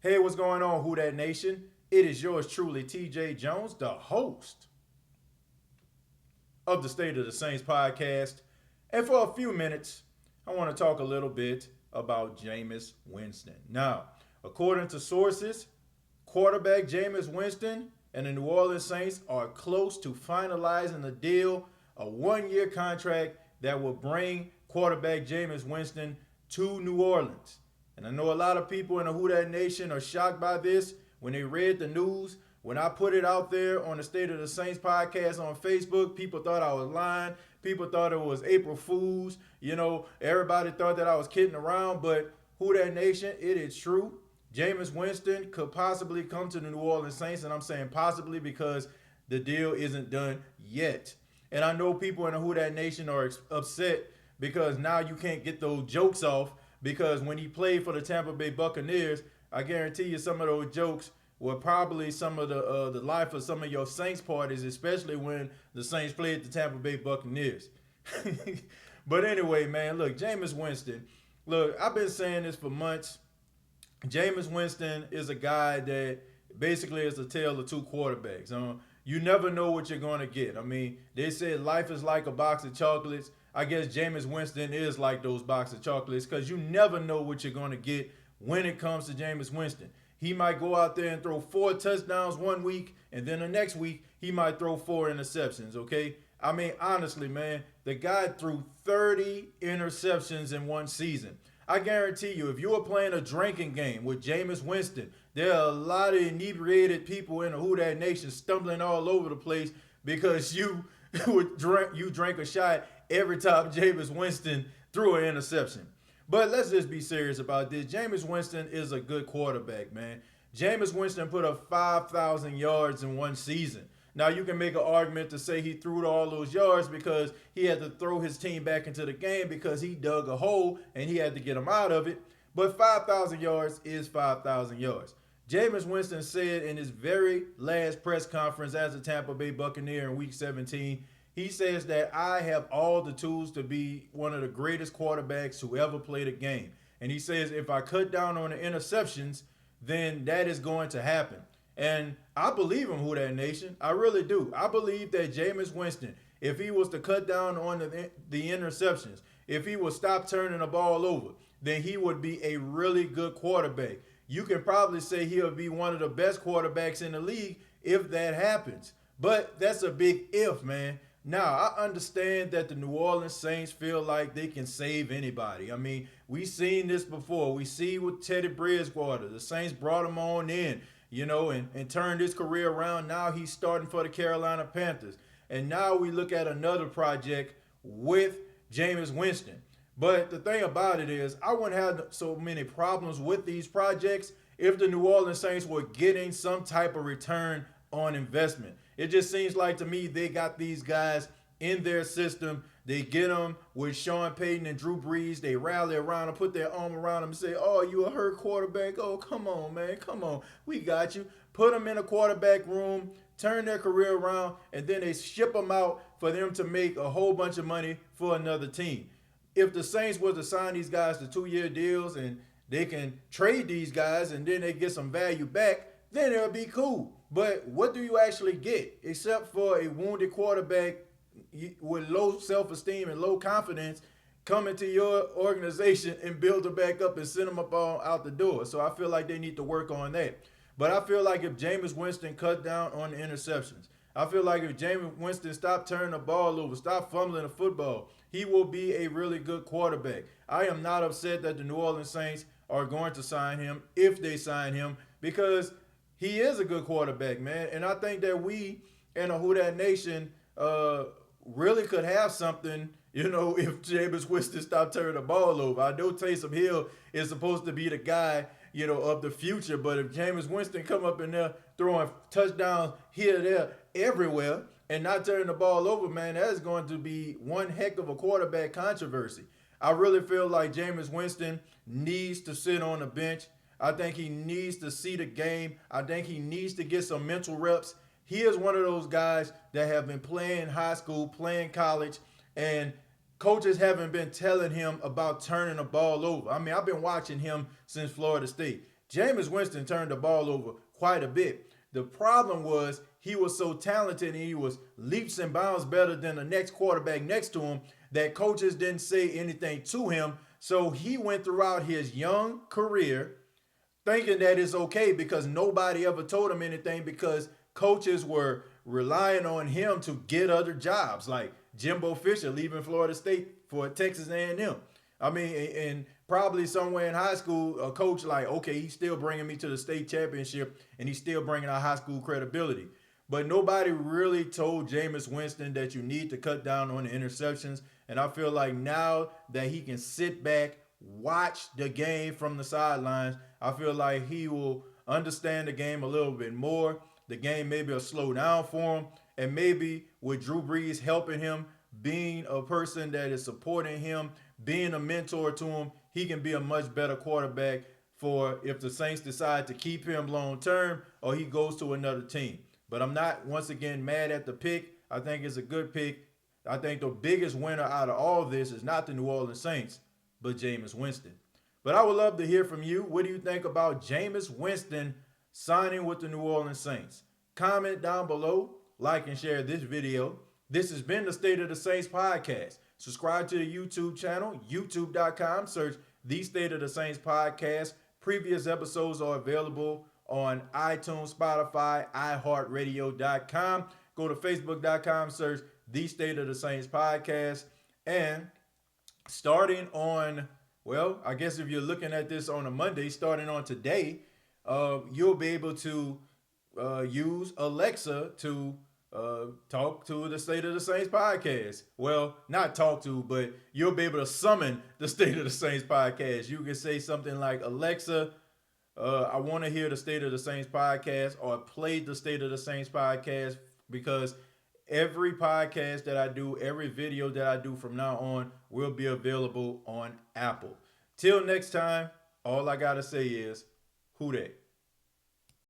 Hey, what's going on, Who That Nation? It is yours truly, TJ Jones, the host of the State of the Saints podcast. And for a few minutes, I want to talk a little bit about Jameis Winston. Now, according to sources, quarterback Jameis Winston and the New Orleans Saints are close to finalizing the deal, a 1 year contract that will bring quarterback Jameis Winston to New Orleans. And I know a lot of people in the Who That Nation are shocked by this when they read the news. When I put it out there on the State of the Saints podcast on Facebook, people thought I was lying. People thought it was April Fools. Everybody thought that I was kidding around. But Who That Nation, it is true. Jameis Winston could possibly come to the New Orleans Saints, and I'm saying possibly because the deal isn't done yet. And I know people in the Who That Nation are upset because now you can't get those jokes off, because when he played for the Tampa Bay Buccaneers, I guarantee you some of those jokes were probably some of the life of some of your Saints parties, especially when the Saints played the Tampa Bay Buccaneers. But anyway, man, look, Jameis Winston. Look, I've been saying this for months. Jameis Winston is a guy that basically is a tale of two quarterbacks. You never know what you're going to get. I mean, they said life is like a box of chocolates. I guess Jameis Winston is like those box of chocolates, because you never know what you're going to get when it comes to Jameis Winston. He might go out there and throw 4 touchdowns 1 week, and then the next week he might throw 4 interceptions, okay? I mean, honestly, man, the guy threw 30 interceptions in one season. I guarantee you, if you were playing a drinking game with Jameis Winston, there are a lot of inebriated people in the Who That Nation stumbling all over the place because you drank a shot every time Jameis Winston threw an interception. But let's just be serious about this. Jameis Winston is a good quarterback, man. Jameis Winston put up 5,000 yards in one season. Now, you can make an argument to say he threw all those yards because he had to throw his team back into the game because he dug a hole and he had to get them out of it. But 5,000 yards is 5,000 yards. Jameis Winston said in his very last press conference as a Tampa Bay Buccaneer in Week 17, he says that I have all the tools to be one of the greatest quarterbacks who ever played a game. And he says if I cut down on the interceptions, then that is going to happen. And I believe him, Who That Nation. I really do. I believe that Jameis Winston, if he was to cut down on the interceptions, if he would stop turning the ball over, then he would be a really good quarterback. You can probably say he'll be one of the best quarterbacks in the league if that happens. But that's a big if, man. Now, I understand that the New Orleans Saints feel like they can save anybody. I mean, we've seen this before. We see with Teddy Bridgewater. The Saints brought him on in, and turned his career around. Now he's starting for the Carolina Panthers. And now we look at another project with Jameis Winston. But the thing about it is, I wouldn't have so many problems with these projects if the New Orleans Saints were getting some type of return on investment. It just seems like to me they got these guys in their system. They get them with Sean Payton and Drew Brees. They rally around and put their arm around them and say, oh, you a hurt quarterback? Oh, come on, man. Come on. We got you. Put them in a quarterback room, turn their career around, and then they ship them out for them to make a whole bunch of money for another team. If the Saints were to sign these guys to 2-year deals and they can trade these guys and then they get some value back, then it'll be cool. But what do you actually get except for a wounded quarterback with low self-esteem and low confidence coming to your organization and build them back up and send them up all out the door? So I feel like they need to work on that. But I feel like if Jameis Winston cut down on the interceptions, I feel like if Jameis Winston stopped turning the ball over, stopped fumbling the football, he will be a really good quarterback. I am not upset that the New Orleans Saints are going to sign him if they sign him, because he is a good quarterback, man. And I think that we in the Who That Nation really could have something, if Jameis Winston stopped turning the ball over. I know Taysom Hill is supposed to be the guy, of the future. But if Jameis Winston come up in there throwing touchdowns here, there, everywhere, and not turning the ball over, man, that is going to be one heck of a quarterback controversy. I really feel like Jameis Winston needs to sit on the bench. I think he needs to see the game. I think he needs to get some mental reps. He is one of those guys that have been playing high school, playing college, and coaches haven't been telling him about turning the ball over. I mean, I've been watching him since Florida State. Jameis Winston turned the ball over quite a bit. The problem was he was so talented and he was leaps and bounds better than the next quarterback next to him that coaches didn't say anything to him. So he went throughout his young career thinking that it's okay because nobody ever told him anything because coaches were relying on him to get other jobs, like Jimbo Fisher leaving Florida State for Texas A&M. I mean, and probably somewhere in high school, a coach like, okay, he's still bringing me to the state championship and he's still bringing our high school credibility. But nobody really told Jameis Winston that you need to cut down on the interceptions. And I feel like now that he can sit back, watch the game from the sidelines, I feel like he will understand the game a little bit more. The game maybe will slow down for him. And maybe with Drew Brees helping him, being a person that is supporting him, being a mentor to him, he can be a much better quarterback for if the Saints decide to keep him long term or he goes to another team. But I'm not, once again, mad at the pick. I think it's a good pick. I think the biggest winner out of all of this is not the New Orleans Saints, but Jameis Winston. But I would love to hear from you. What do you think about Jameis Winston signing with the New Orleans Saints? Comment down below, like and share this video. This has been the State of the Saints podcast. Subscribe to the YouTube channel, youtube.com. Search the State of the Saints podcast. Previous episodes are available on iTunes, Spotify, iHeartRadio.com. Go to Facebook.com, search the State of the Saints podcast. And starting on, well, I guess if you're looking at this on a Monday, starting on today, you'll be able to use Alexa to talk to the State of the Saints podcast. Well, not talk to, but you'll be able to summon the State of the Saints podcast. You can say something like, Alexa, I want to hear the State of the Saints podcast, or play the State of the Saints podcast, because every podcast that I do, every video that I do from now on will be available on Apple. Till next time, all I got to say is, who dat?